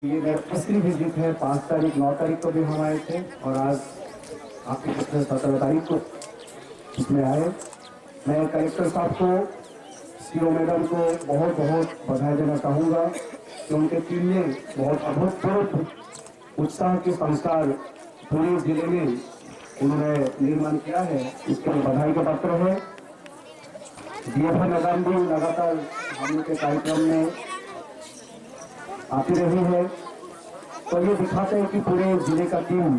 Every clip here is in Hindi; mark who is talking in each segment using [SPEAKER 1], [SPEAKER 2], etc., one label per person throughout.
[SPEAKER 1] ये मेरा तीसरी विजिट है। 5 तारीख 9 तारीख को भी हम आए थे और आज आपकी 17 तारीख को इसमें आए। मैं कलेक्टर साहब को, सीओ मैडम को बहुत बहुत बधाई देना चाहूँगा कि उनके टीम ने बहुत अभूतपूर्व उत्साह के संस्कार पूरे जिले में उन्होंने निर्माण किया है। इसके लिए बधाई का पात्र है। डीएफओ मैडम भी लगातार हम लोग के कार्यक्रम में आती रही है, तो ये दिखाते हैं कि पूरे जिले का टीम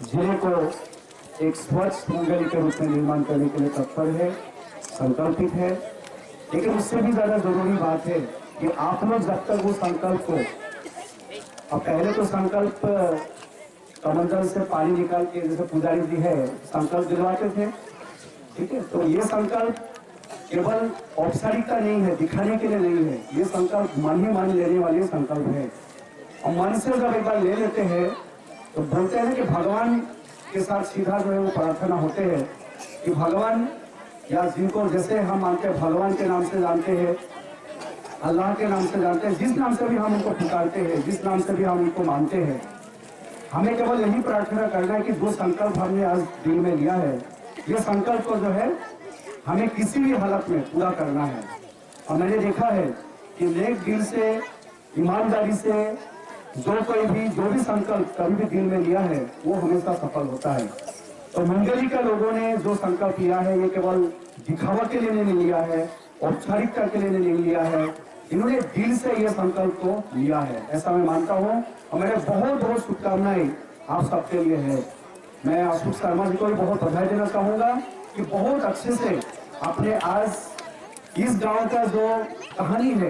[SPEAKER 1] जिले को एक स्वच्छ मुंगेली के रूप में निर्माण करने के लिए तत्पर है, संकल्पित है। लेकिन उससे भी ज्यादा जरूरी बात है कि आप लोग जब तक वो संकल्प को, अब पहले तो संकल्प कमंडल से पानी निकाल के जैसे पुजारी जी है संकल्प दिलवाते थे, ठीक है। तो ये संकल्प केवल औपचारिकता नहीं है, दिखाने के लिए नहीं है। ये संकल्प मन ही मन लेने वाली संकल्प है। और मन से जब एक बार ले लेते हैं तो बोलते हैं कि भगवान के साथ सीधा जो है वो प्रार्थना होते हैं कि भगवान, या जिनको जैसे हम मानते हैं भगवान के नाम से जानते हैं, अल्लाह के नाम से जानते हैं, जिस नाम से भी हम उनको पुकारते हैं, जिस नाम से भी हम उनको मानते हैं, हमें केवल यही प्रार्थना करना है कि जो संकल्प हमने आज दिल में लिया है, ये संकल्प को जो है हमें किसी भी हालत में पूरा करना है। और मैंने देखा है कि नेक दिल से, ईमानदारी से जो भी संकल्प कभी भी दिल में लिया है वो हमेशा सफल होता है। तो मुंगेली के लोगों ने जो संकल्प लिया है ये केवल दिखावा के लिए नहीं लिया है, औपचारिकता के लिए नहीं लिया है, इन्होंने दिल से ये संकल्प को लिया है, ऐसा मैं मानता हूँ। और मेरे बहुत बहुत शुभकामनाएं आप सबके लिए है। मैं आशुष शर्मा जी को भी बहुत बधाई देना चाहूंगा कि बहुत अच्छे से आपने आज इस गांव का जो कहानी है,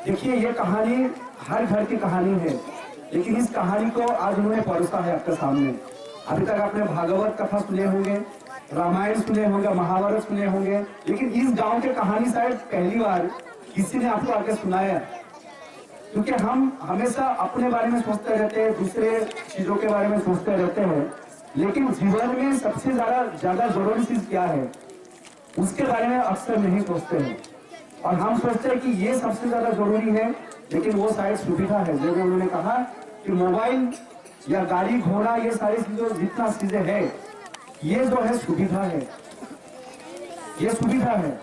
[SPEAKER 1] देखिए ये कहानी हर घर की कहानी है, लेकिन इस कहानी को आज उन्होंने परोसा है आपके सामने। अभी तक आपने भागवत कथा सुने होंगे, रामायण सुने होंगे, महाभारत सुने होंगे, लेकिन इस गांव की कहानी शायद पहली बार किसी ने आपको आके सुनाया। क्योंकि हम हमेशा अपने बारे में सोचते रहते हैं, दूसरे चीजों के बारे में सोचते रहते हैं, लेकिन जीवन में सबसे ज्यादा जरूरी चीज क्या है उसके बारे में अक्सर नहीं सोचते हैं। और हम सोचते हैं कि ये सबसे ज्यादा जरूरी है, लेकिन वो शायद सुविधा है। जैसे उन्होंने कहा कि मोबाइल या गाड़ी घोड़ा ये सारी चीजों जितना चीजें है, ये जो है सुविधा है, ये सुविधा है,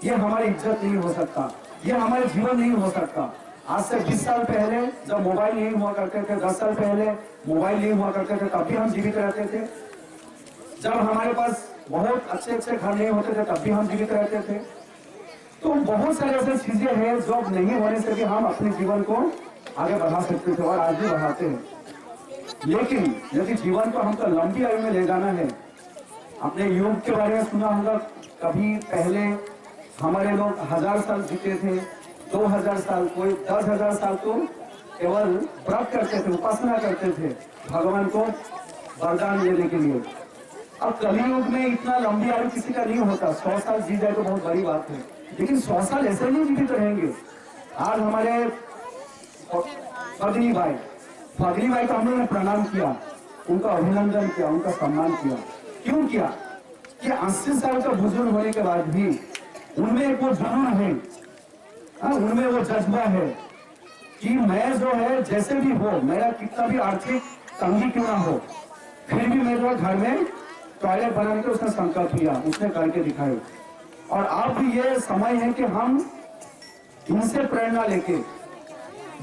[SPEAKER 1] ये हमारी इज्जत नहीं हो सकता, ये हमारे जीवन नहीं हो सकता। आज से 20 साल पहले जब मोबाइल नहीं हुआ करते थे, 10 साल पहले मोबाइल नहीं हुआ करते थे, तब भी हम जीवित रहते थे। जब हमारे पास बहुत अच्छे अच्छे घर नहीं होते थे तब भी हम जीवित रहते थे। तो बहुत सारे ऐसे चीजें हैं जो नहीं होने से भी हम अपने जीवन को आगे बढ़ा सकते थे और आज भी बढ़ाते हैं। लेकिन यदि जीवन को हमको लंबी आयु में ले जाना है, अपने युग के बारे में सुना होगा, कभी पहले हमारे लोग 1000 साल जीते थे, 2000 साल, कोई 10,000 साल तो केवल व्रत करते थे, उपासना करते थे भगवान को वरदान लेने के लिए। अब कलियुग में इतना लंबी आयु किसी का नहीं होता, 100 साल जी जाए तो बहुत बड़ी बात है, लेकिन 100 साल ऐसे नहीं जीवित रहेंगे। आज हमारे फगली भाई को हम लोगों ने प्रणाम किया, उनका अभिनंदन किया, उनका सम्मान किया। क्यों किया? कि 80 साल का बुजुर्ग होने के बाद भी उनमें एक वो जुनून है, उनमें वो जज्बा है कि मैं जो है जैसे भी हो, मेरा कितना भी आर्थिक तंगी क्यों ना हो, फिर भी मैं जो घर में टॉयलेट बनाने के उसने संकल्प लिया, उसने करके दिखाए। और अब ये समय है कि हम इनसे प्रेरणा लेके,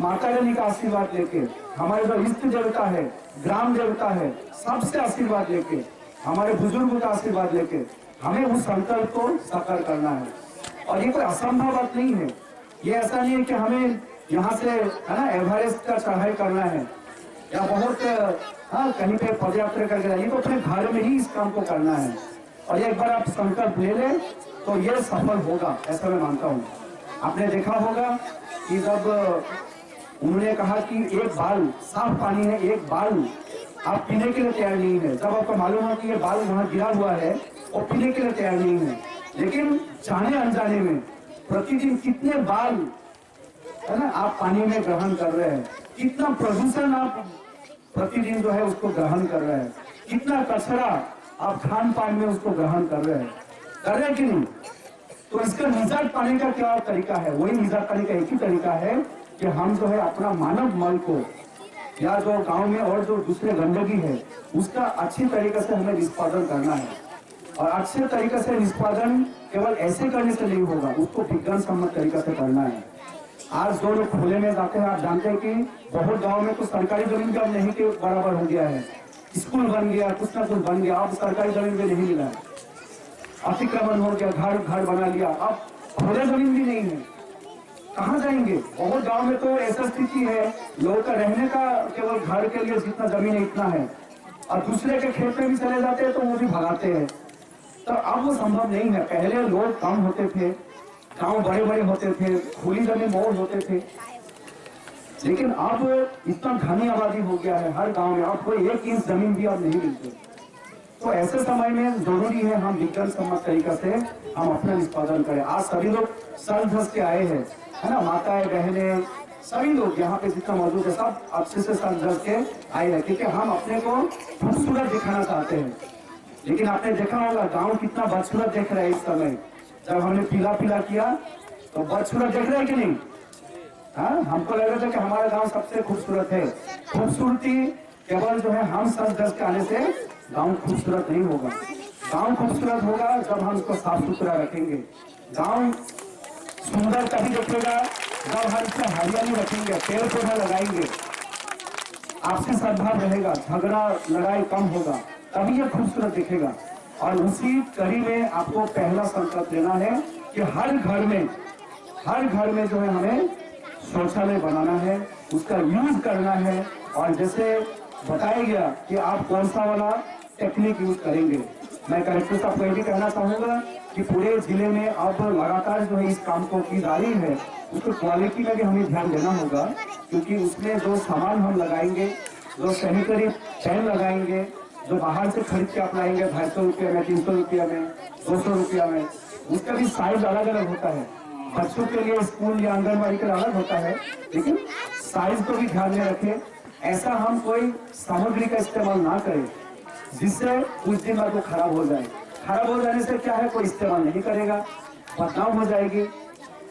[SPEAKER 1] माता रानी का आशीर्वाद लेके, हमारे जो इष्ट देवता है, ग्राम देवता है, सबसे आशीर्वाद लेके, हमारे बुजुर्गों का आशीर्वाद लेके हमें उस संकल्प को साकार करना है। और ये कोई असंभव बात नहीं है। ये ऐसा नहीं है कि हमें यहाँ से है ना एवरेस्ट का चढ़ाई करना है या बहुत कहीं पे पदयात्रा करके, ये तो अपने घर में ही इस काम को करना है। और एक बार आप संकल्प ले लें तो ये सफल होगा, ऐसा मैं मानता हूँ। आपने देखा होगा कि जब उन्होंने कहा कि एक बाल साफ पानी है, एक बाल आप पीने के लिए तैयार नहीं है, जब आपको मालूम हो कि ये बाल वहां गिरा हुआ है और पीने के लिए तैयार नहीं है, लेकिन जाने अनजाने में प्रतिदिन कितने बाल है ना आप पानी में ग्रहण कर रहे हैं, कितना प्रदूषण आप प्रतिदिन जो है उसको ग्रहण कर रहे हैं, कितना कचरा आप खान पान में उसको ग्रहण कर रहे हैं कि नहीं। तो इसका निजात पाने का क्या तरीका है? वही निजात पाने का एक ही तरीका है कि हम जो है अपना मानव मल को या जो गांव में और जो दूसरे गंदगी है उसका अच्छी तरीके से हमें निष्पादन करना है। और अच्छे तरीके से निष्पादन केवल ऐसे करने से नहीं होगा, उसको विज्ञान सम्मत तरीके से करना है। आज जो लोग खुले में जाते हैं, आप जानते हैं कि बहुत गांव में तो सरकारी जमीन का नहीं के बराबर हो गया है, स्कूल बन गया, कुछ ना कुछ बन गया, अब सरकारी जमीन भी नहीं मिला है, अतिक्रमण हो गया, घर घर बना लिया, अब खुले जमीन भी नहीं है, कहाँ जाएंगे। बहुत गांव में तो ऐसा स्थिति है, लोगों का रहने का केवल घर के लिए जितना जमीन है इतना है, और दूसरे के खेत में भी चले जाते हैं तो वो भी भगाते हैं। तो अब वो संभव नहीं है। पहले लोग कम होते थे, गांव बड़े बड़े होते थे, खुली जमीन बहुत होते थे, लेकिन अब इतना घनी आबादी हो गया है, हर गांव में अब कोई 1 इंच जमीन भी अब नहीं मिलती। तो ऐसे समय में जरूरी है हम विज्ञान सम्मत तरीका से हम अपना निष्पादन करें। आज सभी लोग सज धज के आए हैं, है ना, माताएं बहनें सभी लोग यहाँ पे जितना मौजूद है सब अच्छे से सज धज के आए हैं, क्योंकि हम अपने को खूबसूरत दिखाना चाहते हैं। लेकिन आपने देखा होगा गांव कितना बदसूरत देख रहा है इस समय। जब हमने पीला पीला किया तो बदसूरत देख रहे हैं कि नहीं? हाँ, हमको लग रहा था कि हमारा गांव सबसे खूबसूरत है। खूबसूरती केवल जो है हम सज धज के आने से गांव खूबसूरत नहीं होगा। गांव खूबसूरत होगा जब हम उसको साफ सुथरा रखेंगे। गांव सुंदर तभी दिखेगा जब हम इसमें हरियाली रखेंगे, पेड़ पौधा लगाएंगे, आपसी सद्भाव रहेगा, झगड़ा लड़ाई कम होगा, तभी ये खूबसूरत दिखेगा। और उसी कड़ी में आपको पहला संकल्प लेना है कि हर घर में जो है हमें शौचालय बनाना है, उसका यूज करना है। और जैसे बताया गया कि आप कौन सा वाला टेक्निक यूज करेंगे। मैं कलेक्टर साहब को ये भी कहना चाहूंगा कि पूरे जिले में अब लगातार जो है इस काम को की जा रही है, उसको क्वालिटी में भी हमें ध्यान देना होगा, क्योंकि उसमें जो सामान हम लगाएंगे, जो सैनिटरी पैन लगाएंगे, जो बाहर से खरीद के आप लाएंगे 250 रुपये में, 300 रुपया में, 200 रुपया में, उसका भी साइज अलग अलग होता है। बच्चों के लिए स्कूल या आंगनबाड़ी के लिए अलग होता है, लेकिन साइज को भी ध्यान में रखें। ऐसा हम कोई सामग्री का इस्तेमाल ना करें जिससे कुछ दिन बाद वो खराब हो जाए। खराब हो जाने से क्या है, कोई इस्तेमाल नहीं करेगा, बदनाम हो जाएगी।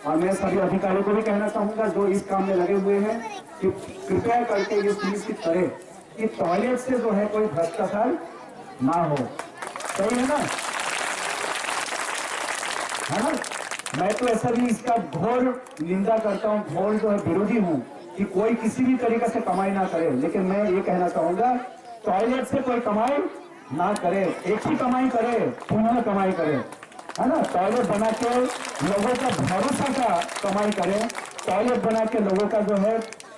[SPEAKER 1] और मैं सभी अधिकारियों को भी कहना चाहूंगा जो इस काम में लगे हुए हैं कि कृपया करके ये सुनिश्चित करें कि टॉयलेट से जो है कोई भ्रष्टाचार ना हो। सही है ना? है ना? मैं तो ऐसा भी इसका घोर निंदा करता हूँ, घोर जो है विरोधी हूँ कि कोई किसी भी तरीके से कमाई ना करे। लेकिन मैं ये कहना चाहूंगा टॉयलेट से कोई कमाई ना करे, एक ही कमाई करे, पुण्य कमाई करे, है ना। टॉयलेट बना के लोगों का भरोसा का कमाई करे, टॉयलेट बना के लोगों का जो है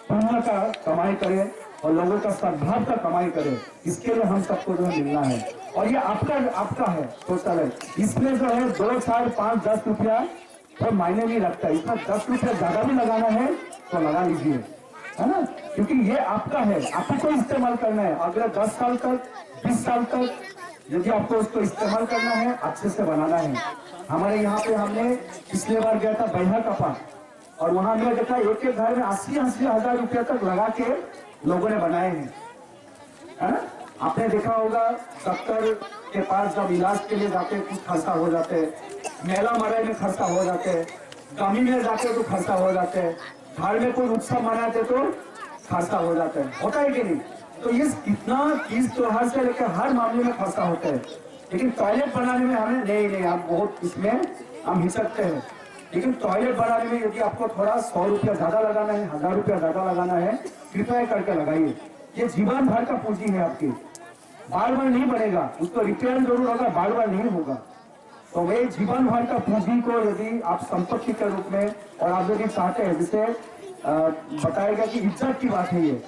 [SPEAKER 1] पुण्य का कमाई करे और लोगों का सद्भाव का कमाई करे। इसके लिए हम सबको जो है मिलना है। और ये आपका है शौचालय। इसमें जो है 2, 4, 5, 10 रुपया तो मायने नहीं रखता। इसमें 10 रुपया ज्यादा भी लगाना है तो लगा लीजिए, है ना, क्योंकि ये आपका है, आपको को इस्तेमाल करना है। अगले 10 साल तक, 20 साल तक यदि आपको उसको इस्तेमाल करना है, अच्छे से बनाना है। हमारे यहाँ पे हमने पिछले बार गया था बैहा कपा, और वहां हमने देखा एक एक घर में 80-80 हजार रुपया तक लगा के लोगों ने बनाए हैं, है ना। आपने देखा होगा डॉक्टर के पास जब इलाज के लिए जाते कुछ खर्चा हो जाते, मेला मराई में खर्चा हो जाते, कमी में जाते तो खर्चा हो जाते, घर में कोई उत्सव मनाते तो खर्चा हो जाता है, होता है कि नहीं। तो ये कितना तीज त्योहार से लेकर हर मामले में खर्चा होता है। लेकिन टॉयलेट बनाने में हमें नहीं हम बहुत इसमें हम हिचकते हैं। लेकिन टॉयलेट बनाने में यदि आपको थोड़ा 100 रुपया ज्यादा लगाना है, 1000 रुपया ज्यादा लगाना है, कृपया करके लगाइए। ये जीवन भर का पूंजी है आपकी, बार बार नहीं बनेगा, उसको रिपेयर जरूर होगा, बार बार नहीं होगा। तो वे जीवन भर का पूंजी को यदि आप संपत्ति के रूप में, और आप यदि चाहते हैं, जिसे बताएगा कि इज्जत की बात है ये,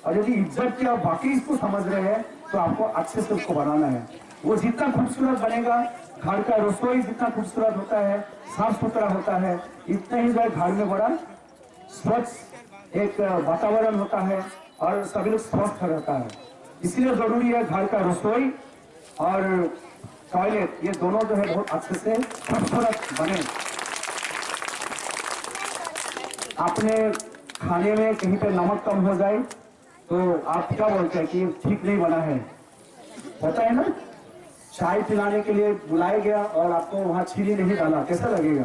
[SPEAKER 1] और यदि इज्जत की आप बाकी इसको समझ रहे हैं तो आपको अच्छे से उसको बनाना है। वो जितना खूबसूरत बनेगा, घर का रसोई जितना खूबसूरत होता है, साफ सुथरा होता है, इतना ही घर में बड़ा स्वच्छ एक वातावरण होता है और सभी लोग स्वस्थ रहता है। इसलिए जरूरी है घर का रसोई और टॉयलेट, ये दोनों जो है बहुत अच्छे से खूबसूरत बने। आपने खाने में कहीं पे नमक कम हो जाए तो आप क्या बोलते हैं कि ठीक नहीं बना है, होता है ना। चाय पिलाने के लिए बुलाया गया और आपको वहां चीनी नहीं डाला, कैसा लगेगा।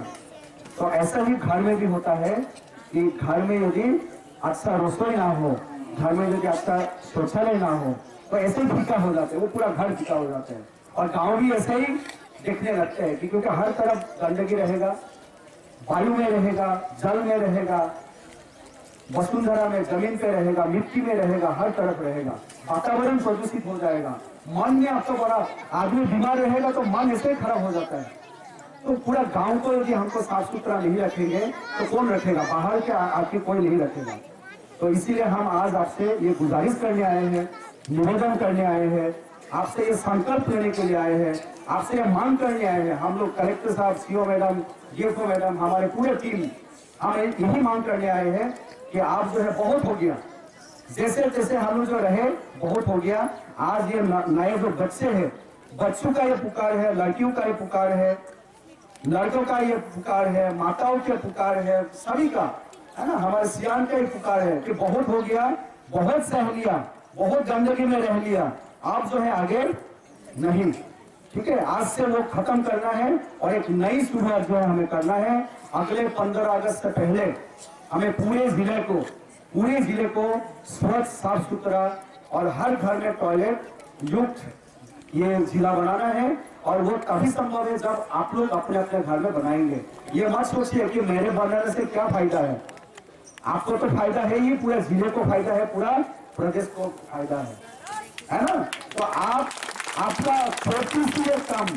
[SPEAKER 1] तो ऐसा ही घर में भी होता है कि घर में यदि अच्छा रसोई ना हो, घर में यदि अच्छा शौचालय ना हो, तो ऐसे ही फीका हो जाते हैं, वो पूरा घर फीका हो जाता है। और गांव भी ऐसे ही दिखने लगते हैं कि क्योंकि हर तरफ गंदगी रहेगा, वायु में रहेगा, जल में रहेगा, वसुंधरा में, जमीन पे रहेगा, मिट्टी में रहेगा, हर तरफ रहेगा, वातावरण प्रदूषित हो जाएगा। मन में आपको बड़ा, आदमी बीमार रहेगा तो मन ऐसे खराब हो जाता है। तो पूरा गांव को यदि हमको साफ सुथरा नहीं रखेंगे तो कौन रखेगा? बाहर के आके कोई नहीं रखेगा। तो इसीलिए हम आज आपसे ये गुजारिश करने आए हैं, निवेदन करने आए हैं, आपसे ये संकल्प लेने के लिए आए हैं, आपसे ये मांग करने आए हैं। हम लोग कलेक्टर साहब, सीओ मैडम, डीएफओ मैडम, हमारे पूरे टीम, हम यही मांग करने आए हैं कि आप जो है बहुत हो गया, जैसे जैसे हम लोग जो रहे बहुत हो गया। आज ये नए जो बच्चे हैं, बच्चों का ये पुकार है, लड़कियों का ये पुकार है, लड़कों का ये पुकार है, माताओं के पुकार है, सभी का है ना, हमारे सियान का ये पुकार है कि बहुत हो गया, बहुत सह लिया, बहुत गंदगी में रह लिया, आप जो है आगे नहीं। ठीक है, आज से वो खत्म करना है और एक नई शुरुआत जो है हमें करना है। अगले 15 अगस्त से पहले हमें पूरे जिले को स्वच्छ, साफ सुथरा और हर घर में टॉयलेट युक्त ये जिला बनाना है। और वो तभी संभव है जब आप लोग अपने अपने घर में बनाएंगे। ये मत सोचिए कि मेरे बनाने से क्या फायदा है, आपको तो फायदा है ही, पूरे जिले को फायदा है, पूरा प्रदेश को फायदा है ना। तो आपका छोटी सी एक काम,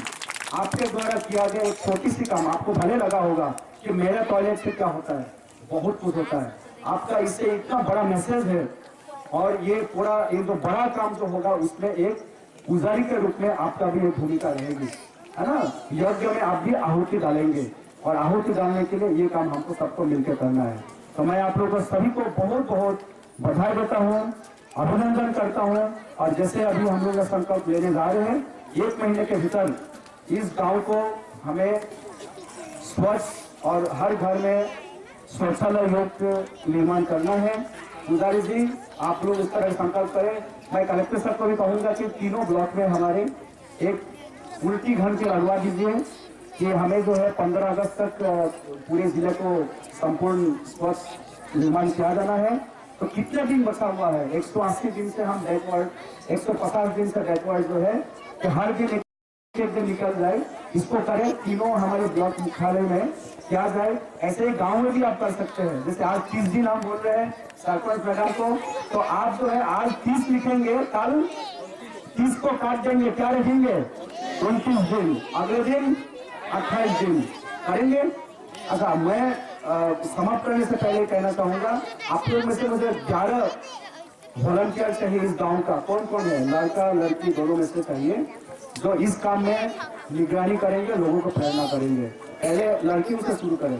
[SPEAKER 1] आपके द्वारा किया गया एक छोटी सी काम, आपको भले लगा होगा कि मेरे टॉयलेट से क्या होता है, बहुत कुछ होता है। आपका इससे इतना बड़ा मैसेज है और ये पूरा एक जो बड़ा काम जो होगा उसमें एक पुजारी के रूप में आपका भी एक भूमिका रहेगी, है ना। यज्ञ में आप भी आहुति डालेंगे और आहुति डालने के लिए ये काम हमको सबको मिलकर करना है। तो मैं आप लोगों को सभी को बहुत बहुत बधाई देता हूँ, अभिनंदन करता हूँ। और जैसे अभी हम लोग संकल्प लेने जा रहे हैं, 1 महीने के भीतर इस गांव को हमें स्वच्छ और हर घर में शौचालय युक्त निर्माण करना है। पुजारी जी, आप लोग इस तरह संकल्प करें। मैं कलेक्टर साहब को भी कहूंगा कि तीनों ब्लॉक में हमारे एक उल्टी घन की लगवा दीजिए कि हमें जो है 15 अगस्त तक पूरे जिले को संपूर्ण स्वच्छ निर्माण किया जाना है। तो कितने दिन बचा हुआ है? 180 दिन से हम बैकवर्ड, 150 दिन से बैकवर्ड जो है कि हर दिन एक दिन निकल जाए, इसको करें। तीनों हमारे ब्लॉक मुख्यालय में किया जाए। ऐसे ही गांव में भी आप कर सकते हैं। जैसे आज 30 दिन हम बोल रहे हैं सरपंच मैडम को, तो आप जो है आज 30 लिखेंगे, कल 30 को काट देंगे, क्या रखेंगे? 29 दिन, अगले दिन 28 दिन करेंगे। अच्छा, मैं समाप्त करने से पहले कहना चाहूंगा, आप लोग में से मुझे 11 वॉलंटियर चाहिए इस गांव का। कौन कौन है? लड़का लड़की दोनों में से चाहिए, जो इस काम में निगरानी करेंगे, लोगों को प्रेरणा करेंगे। पहले लड़की से शुरू करें।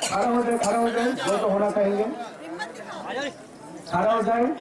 [SPEAKER 1] खड़ा हो जाए, जो तो होना चाहेंगे, खड़ा हो जाए।